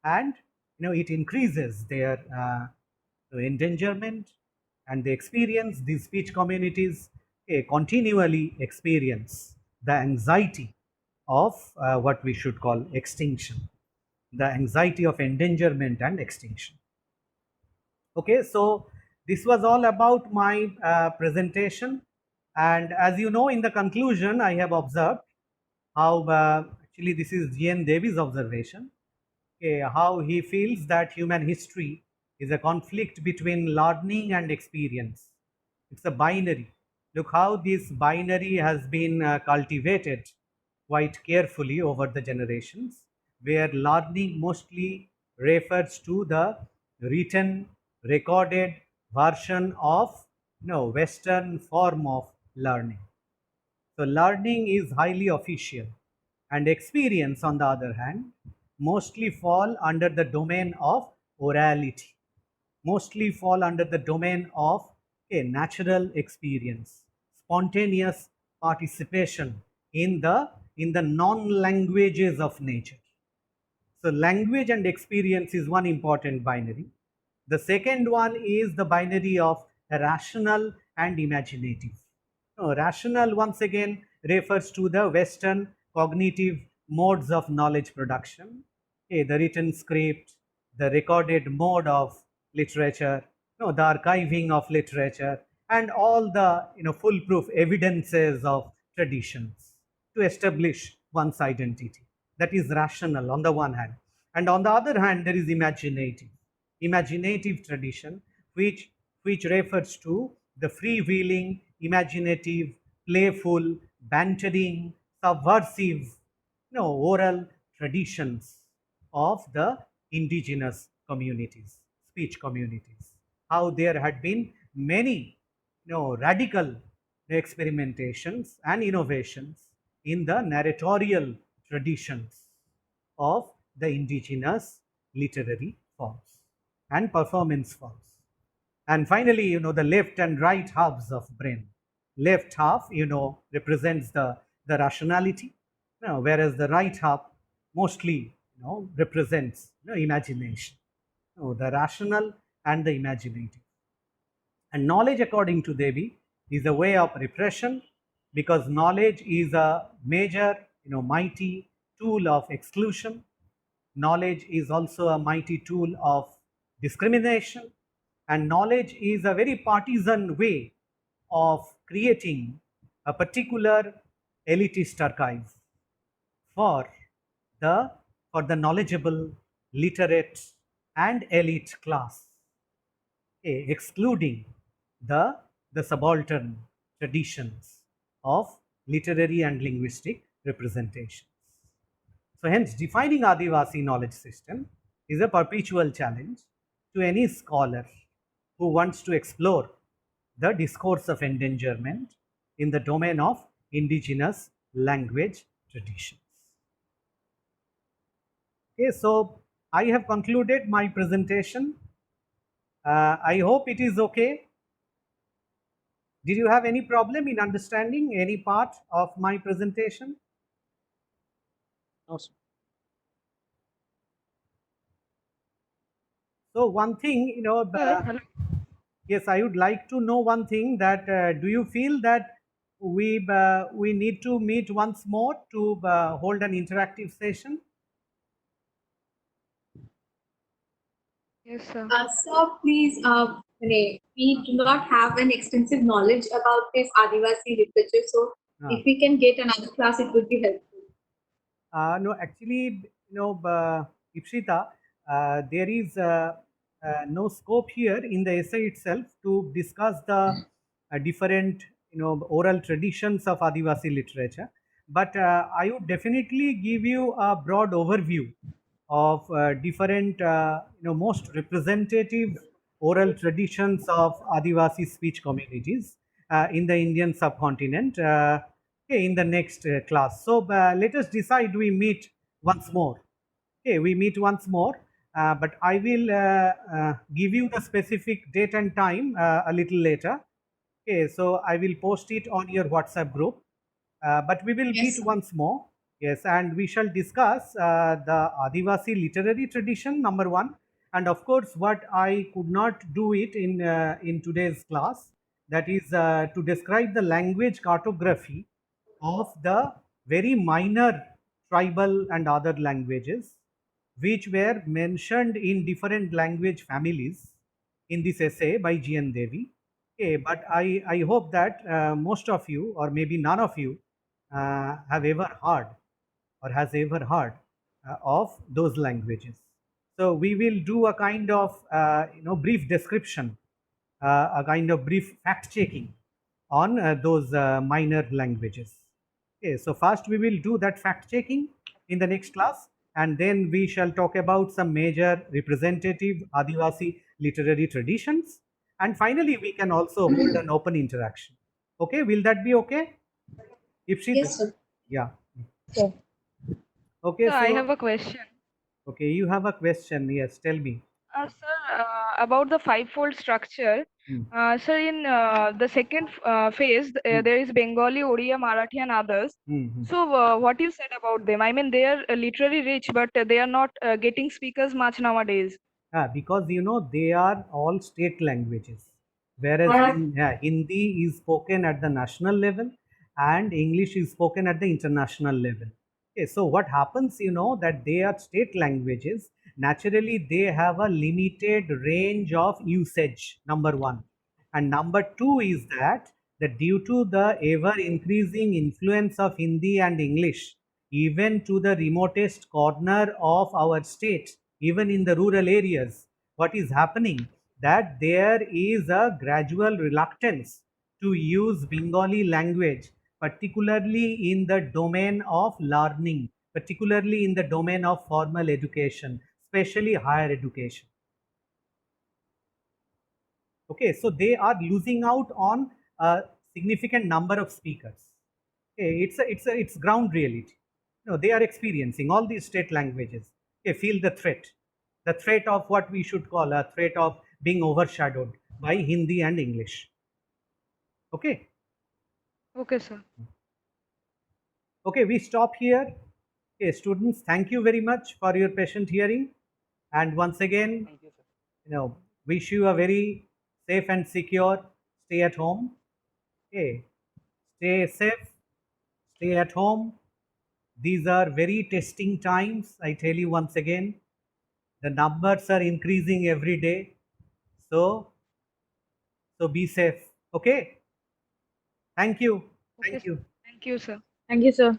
and it increases their endangerment, and they experience, these speech communities continually experience the anxiety of what we should call extinction, the anxiety of endangerment and extinction. Okay, so this was all about my presentation, and as you know, in the conclusion I have observed how actually this is G.N. Devi's observation, okay, how he feels that human history is a conflict between learning and experience. It's a binary. Look how this binary has been cultivated quite carefully over the generations, where learning mostly refers to the written, recorded version of Western form of learning. So learning is highly official, and experience, on the other hand, mostly fall under the domain of orality, mostly fall under the domain of a natural experience, spontaneous participation in the non-languages of nature. So language and experience is one important binary. The second one is the binary of rational and imaginative. Rational, once again, refers to the Western cognitive modes of knowledge production. Okay, the written script, the recorded mode of literature, the archiving of literature, and all the foolproof evidences of traditions to establish one's identity. That is rational on the one hand, and on the other hand, there is imaginative tradition, which refers to the freewheeling, imaginative, playful, bantering, subversive, oral traditions of the indigenous communities, speech communities. How there had been many, radical experimentations and innovations in the narratorial traditions of the indigenous literary forms and performance forms. And finally, the left and right halves of brain. Left half, represents the rationality, whereas the right half mostly, represents imagination. The rational and the imaginative. And knowledge, according to Devi, is a way of repression, because knowledge is a major, mighty tool of exclusion. Knowledge is also a mighty tool of discrimination, and knowledge is a very partisan way of creating a particular elitist archive for the knowledgeable, literate, and elite class, excluding the subaltern traditions of literary and linguistic representations. So hence, defining Adivasi knowledge system is a perpetual challenge to any scholar who wants to explore the discourse of endangerment in the domain of indigenous language traditions. Okay, so I have concluded my presentation. I hope it is okay. Did you have any problem in understanding any part of my presentation? Awesome. So one thing, Hello. yes, I would like to know one thing, that do you feel that we need to meet once more to hold an interactive session? Yes, sir. So please, Renee, we do not have an extensive knowledge about this Adivasi literature. So Ah. if we can get another class, it would be helpful. No, actually, Ipshita, there is no scope here in the essay itself to discuss the different, oral traditions of Adivasi literature. But I would definitely give you a broad overview of different, most representative oral traditions of Adivasi speech communities in the Indian subcontinent. Okay, in the next class. So let us decide we meet once more. Okay, we meet once more. but I will give you the specific date and time a little later. Okay, so I will post it on your WhatsApp group. But we will Yes, meet sir. once more. Yes, and we shall discuss the Adivasi literary tradition, number one, and of course, what I could not do it in today's class, that is to describe the language cartography of the very minor tribal and other languages which were mentioned in different language families in this essay by G.N. Devi. Okay, but I hope that most of you, or maybe none of you, have ever heard or has ever heard of those languages. So we will do a kind of brief description, a kind of brief fact checking on those minor languages. Okay, so first we will do that fact checking in the next class, and then we shall talk about some major representative Adivasi literary traditions, and finally we can also hold an open interaction. Okay, will that be okay? Ipshit? Yes, sir. Yeah. Sure. Okay, So I so have a question. okay, you have a question. Yes, tell me. Sir, about the fivefold structure. Hmm. Sir, in the second phase, Hmm. there is Bengali, Odia, Marathi, and others. Hmm. Hmm. So, what you said about them? I mean, they are literally rich, but they are not getting speakers much nowadays. Because they are all state languages, whereas Hindi is spoken at the national level and English is spoken at the international level. Okay, so what happens, that they are state languages. Naturally, they have a limited range of usage. Number one, and number two is that due to the ever increasing influence of Hindi and English, even to the remotest corner of our state, even in the rural areas, what is happening, that there is a gradual reluctance to use Bengali language, particularly in the domain of learning, particularly in the domain of formal education, especially higher education. Okay, so they are losing out on a significant number of speakers. Okay, it's ground reality. They are experiencing all these state languages. Okay, feel the threat of what we should call a threat of being overshadowed by Hindi and English. Okay, Okay, sir. okay, we stop here. Okay, students, thank you very much for your patient hearing, and once again, Thank you, sir. wish you a very safe and secure stay at home. Okay, stay safe, stay at home. These are very testing times. I tell you once again, the numbers are increasing every day. So be safe. Okay. Thank you. Okay, Thank sir. you. Thank you, sir. Thank you, sir.